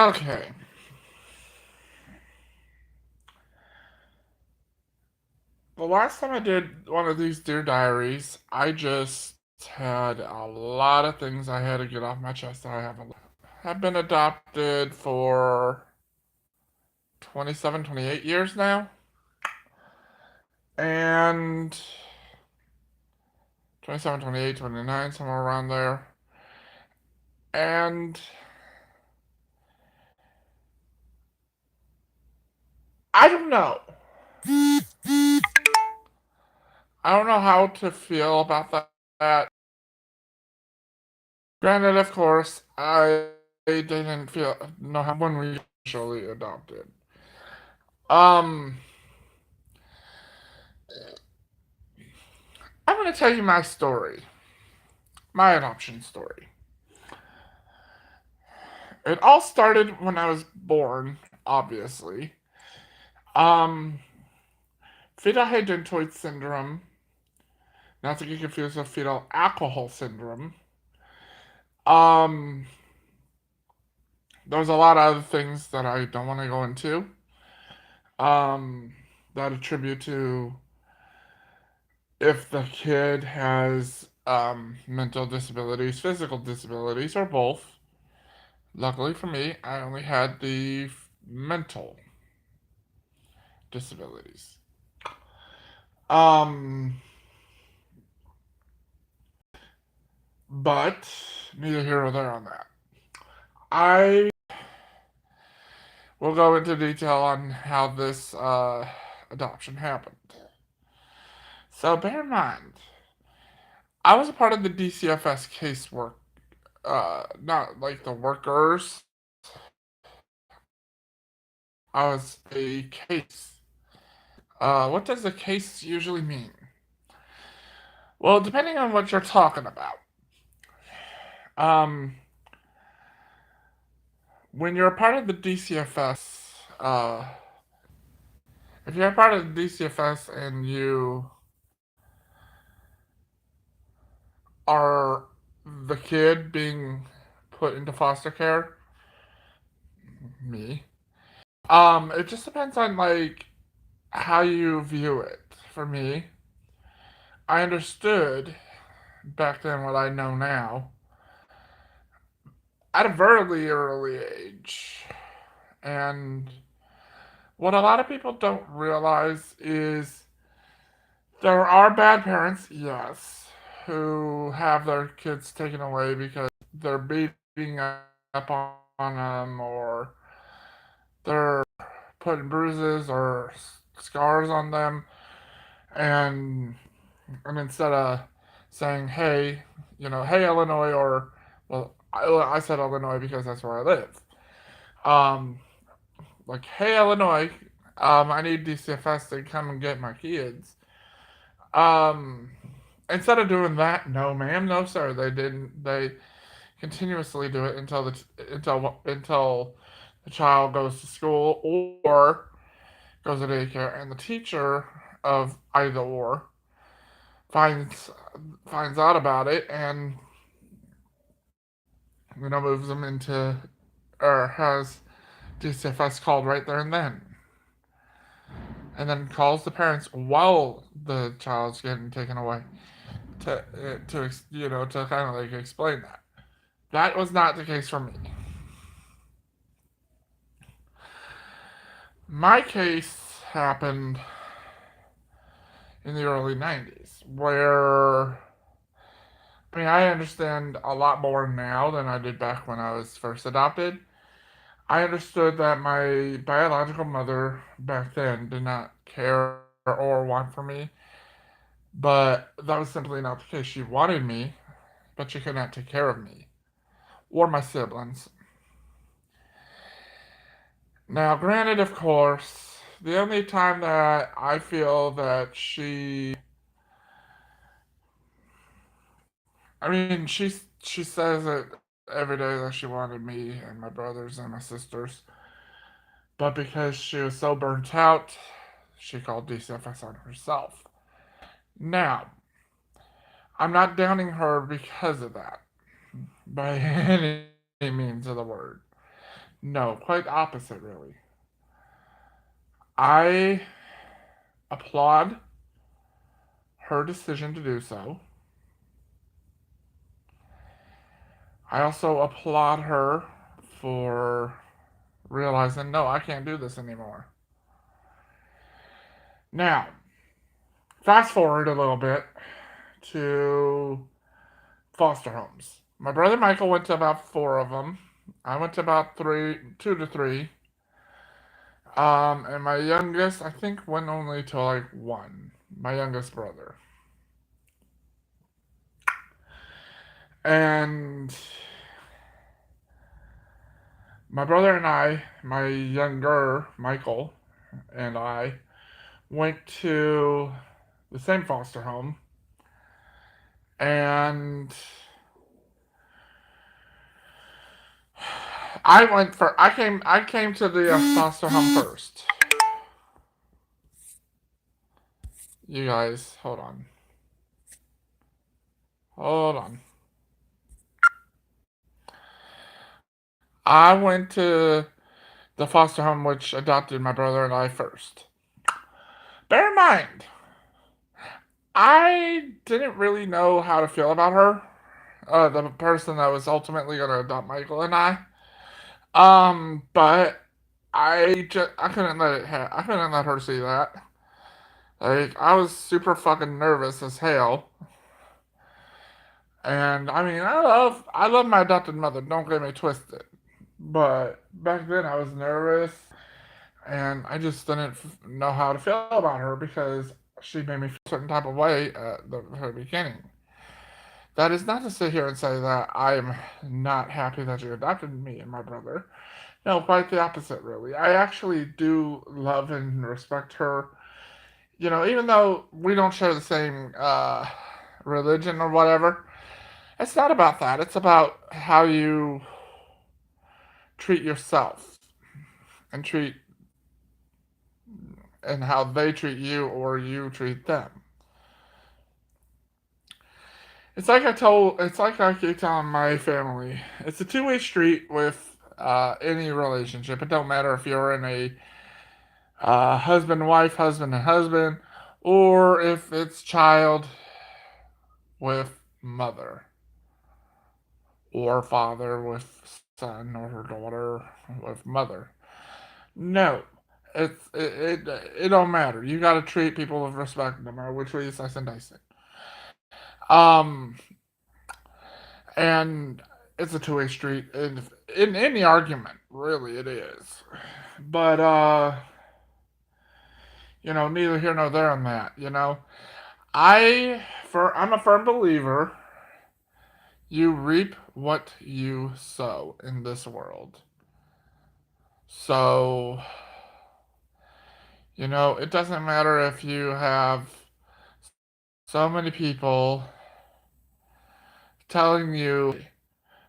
Okay. The last time I did one of these Dear Diaries, I just had a lot of things I had to get off my chest. Have been adopted for 27, 28 years now. And 27, 28, 29, somewhere around there. And I don't know. I don't know how to feel about that. Granted, of course, I didn't feel know how when we officially adopted. Um, I'm going to tell you my story, my adoption story. It all started when I was born, obviously. Um, Fetal hydantoid syndrome, not to get confused with fetal alcohol syndrome. Um, there's a lot of other things that I don't want to go into. Um, that attribute to if the kid has mental disabilities, physical disabilities, or both. Luckily for me, I only had the mental disabilities. Um, but neither here nor there on that. I will go into detail on how this adoption happened. So bear in mind, I was a part of the DCFS casework, not like the workers. I was a case. What does a case usually mean? Well, depending on what you're talking about. Um, when you're a part of the DCFS, if you're a part of the DCFS and you are the kid being put into foster care, me, it just depends on like how you view it. For me, I understood back then what I know now at a very early age. And what a lot of people don't realize is there are bad parents, yes, who have their kids taken away because they're beating up on them or they're putting bruises or scars on them. And, and instead of saying, hey, hey, Illinois, or, well, I said Illinois because that's where I live. Um, like, hey, Illinois, I need DCFS to come and get my kids. Um, Instead of doing that, no, ma'am, no, sir, they didn't. They continuously do it until the child goes to school or goes to daycare, and the teacher of either or finds finds out about it and moves them into or has DCFS called right there and then. And then calls the parents while the child's getting taken away to kind of like explain that. That was not the case for me. My case happened in the early 90s where I mean I understand a lot more now than I did back when I was first adopted. I understood that my biological mother back then did not care or want for me, but that was simply not the case. She wanted me, but she could not take care of me or my siblings. Now, granted, of course, the only time that I feel that she says it every day that she wanted me and my brothers and my sisters, but because she was so burnt out, she called DCFS on herself. Now, I'm not downing her because of that, by any means of the word. No, quite the opposite, really. I applaud her decision to do so. I also applaud her for realizing, no, I can't do this anymore. Now, fast forward a little bit to foster homes. My brother Michael went to about four of them. I went to about three, two to three. And my youngest, I think, went only to like one. My youngest brother. And my brother and I, my younger Michael and I, went to the same foster home. And I came to the foster home first. You guys, hold on. Hold on. I went to the foster home which adopted my brother and I first. Bear in mind, I didn't really know how to feel about her, the person that was ultimately going to adopt Michael and I. But I couldn't I couldn't let her see that. Like I was super fucking nervous as hell. And I mean, I love my adopted mother. Don't get me twisted. But back then I was nervous, and I just didn't know how to feel about her because she made me feel a certain type of way at the very beginning. That is not to sit here and say that I am not happy that you adopted me and my brother. No, quite the opposite, really. I actually do love and respect her. You know, even though we don't share the same religion or whatever, it's not about that. It's about how you treat yourself and treat and how they treat you or you treat them. It's like I keep telling my family. It's a two-way street with any relationship. It don't matter if you're in a husband wife, husband and husband, or if it's child with mother, or father with son, or daughter with mother. No, it don't matter. You got to treat people with respect, no matter which way you slice and dice it. Um, and it's a two-way street in any argument. Really, it is. But neither here nor there on that. I'm a firm believer. You reap what you sow in this world. So, it doesn't matter if you have so many people telling you,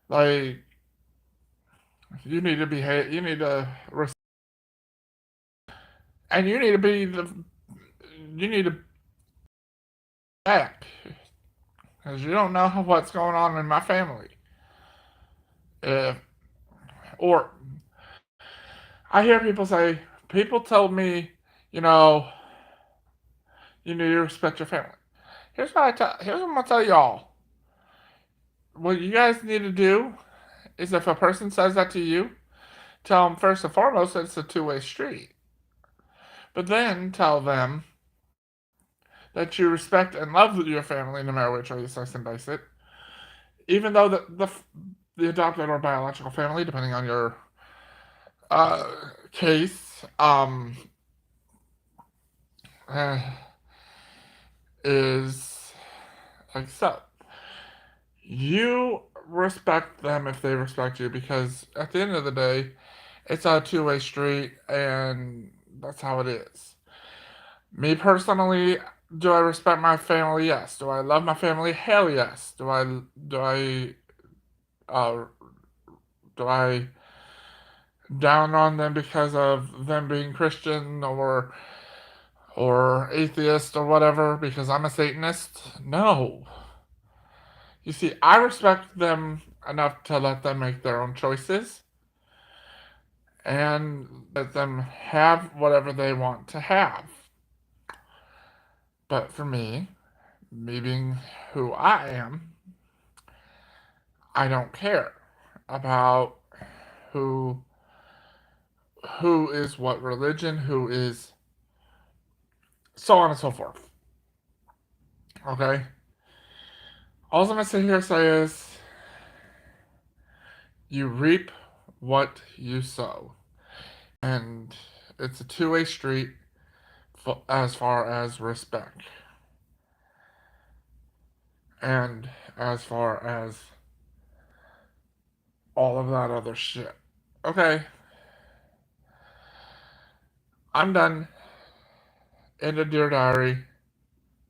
like, you need to behave, you need to, and you need to back, because you don't know what's going on in my family. If, or, I hear people told me, you know, you need to respect your family. Here's what I'm gonna tell y'all. What you guys need to do is if a person says that to you, tell them first and foremost it's a two-way street. But then tell them that you respect and love your family no matter which way you slice and dice it. Even though the adopted or biological family, depending on your case, uh, is like so. You respect them if they respect you because at the end of the day, it's a two-way street and that's how it is. Me personally, do I respect my family? Yes. Do I love my family? Hell yes. Uh do I down on them because of them being Christian or atheist or whatever because I'm a Satanist? No. You see, I respect them enough to let them make their own choices. and let them have whatever they want to have. But for me being who I am, I don't care about who who is what religion, who is so on and so forth. Okay? All I'm gonna sit here and say is you reap what you sow. And it's a two-way street as far as respect. And as far as all of that other shit. Okay, I'm done. End of Dear Diary.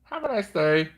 Have a nice day.